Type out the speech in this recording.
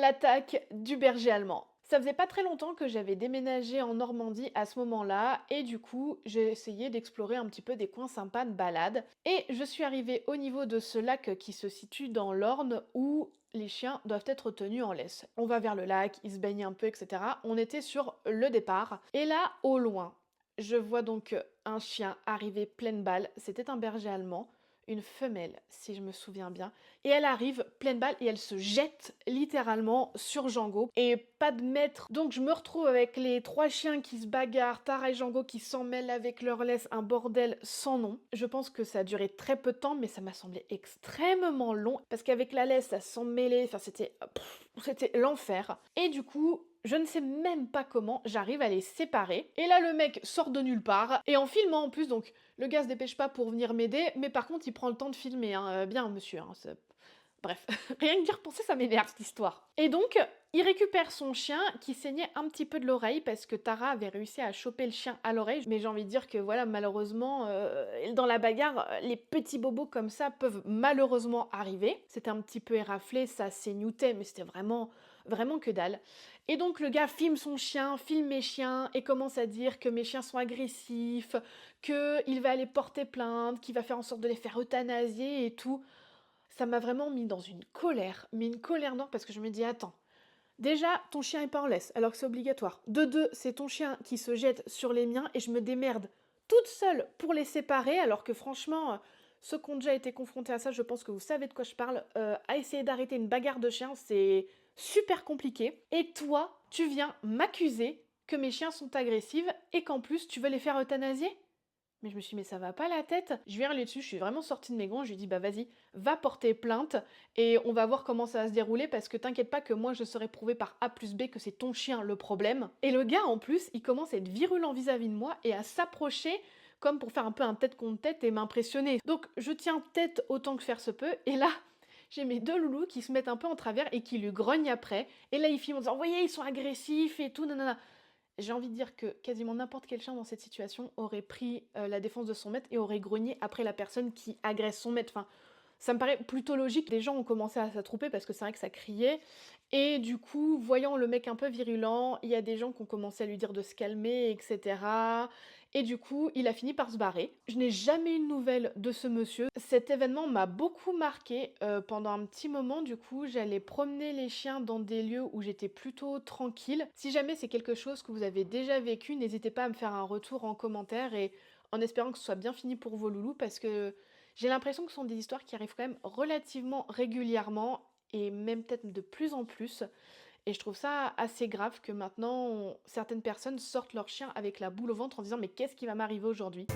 l'attaque du berger allemand. Ça faisait pas très longtemps que j'avais déménagé en Normandie à ce moment-là et du coup, j'ai essayé d'explorer un petit peu des coins sympas de balade et je suis arrivée au niveau de ce lac qui se situe dans l'Orne où les chiens doivent être tenus en laisse. On va vers le lac, ils se baignent un peu, etc. On était sur le départ et là, au loin, je vois donc un chien arriver pleine balle. C'était un berger allemand, une femelle si je me souviens bien. Et elle arrive pleine balle et elle se jette littéralement sur Django. Et pas de maître. Donc je me retrouve avec les trois chiens qui se bagarrent, Tara et Django qui s'en mêlent avec leur laisse, un bordel sans nom. Je pense que ça a duré très peu de temps, mais ça m'a semblé extrêmement long. Parce qu'avec la laisse, ça s'en mêlait, enfin c'était l'enfer. Et du coup, je ne sais même pas comment j'arrive à les séparer. Et là, le mec sort de nulle part. Et en filmant en plus, donc le gars se dépêche pas pour venir m'aider, mais par contre, il prend le temps de filmer. Hein. Bien, monsieur. Hein, bref, rien que d'y repenser, ça m'énerve cette histoire. Et donc, il récupère son chien qui saignait un petit peu de l'oreille parce que Tara avait réussi à choper le chien à l'oreille. Mais j'ai envie de dire que voilà, malheureusement, dans la bagarre, les petits bobos comme ça peuvent malheureusement arriver. C'était un petit peu éraflé, ça saignotait, mais c'était vraiment que dalle. Et donc le gars filme son chien, filme mes chiens et commence à dire que mes chiens sont agressifs, qu'il va aller porter plainte, qu'il va faire en sorte de les faire euthanasier et tout. Ça m'a vraiment mis dans une colère, mais une colère noire parce que je me dis attends, déjà ton chien est pas en laisse alors que c'est obligatoire. De deux, c'est ton chien qui se jette sur les miens et je me démerde toute seule pour les séparer alors que franchement, ceux qui ont déjà été confrontés à ça, je pense que vous savez de quoi je parle. À essayer d'arrêter une bagarre de chiens, c'est super compliqué. Et toi, tu viens m'accuser que mes chiens sont agressifs et qu'en plus tu veux les faire euthanasier? Mais je me suis dit, mais ça va pas la tête. Je lui ai hurlé dessus, je suis vraiment sortie de mes gonds, je lui ai dit, bah vas-y, va porter plainte et on va voir comment ça va se dérouler parce que t'inquiète pas que moi je serai prouvé par A plus B que c'est ton chien le problème. Et le gars en plus, il commence à être virulent vis-à-vis de moi et à s'approcher comme pour faire un peu un tête contre tête et m'impressionner. Donc je tiens tête autant que faire se peut et là, j'ai mes deux loulous qui se mettent un peu en travers et qui lui grognent après. Et là, il filme en disant, vous voyez, ils sont agressifs et tout, nanana. J'ai envie de dire que quasiment n'importe quel chien dans cette situation aurait pris la défense de son maître et aurait grogné après la personne qui agresse son maître. Enfin, ça me paraît plutôt logique. Les gens ont commencé à s'attrouper parce que c'est vrai que ça criait. Et du coup, voyant le mec un peu virulent, il y a des gens qui ont commencé à lui dire de se calmer, etc. Et du coup, il a fini par se barrer. Je n'ai jamais eu de nouvelles de ce monsieur. Cet événement m'a beaucoup marqué. Pendant un petit moment, du coup, j'allais promener les chiens dans des lieux où j'étais plutôt tranquille. Si jamais c'est quelque chose que vous avez déjà vécu, n'hésitez pas à me faire un retour en commentaire et en espérant que ce soit bien fini pour vos loulous parce que j'ai l'impression que ce sont des histoires qui arrivent quand même relativement régulièrement et même peut-être de plus en plus. Et je trouve ça assez grave que maintenant certaines personnes sortent leur chien avec la boule au ventre en disant mais qu'est-ce qui va m'arriver aujourd'hui?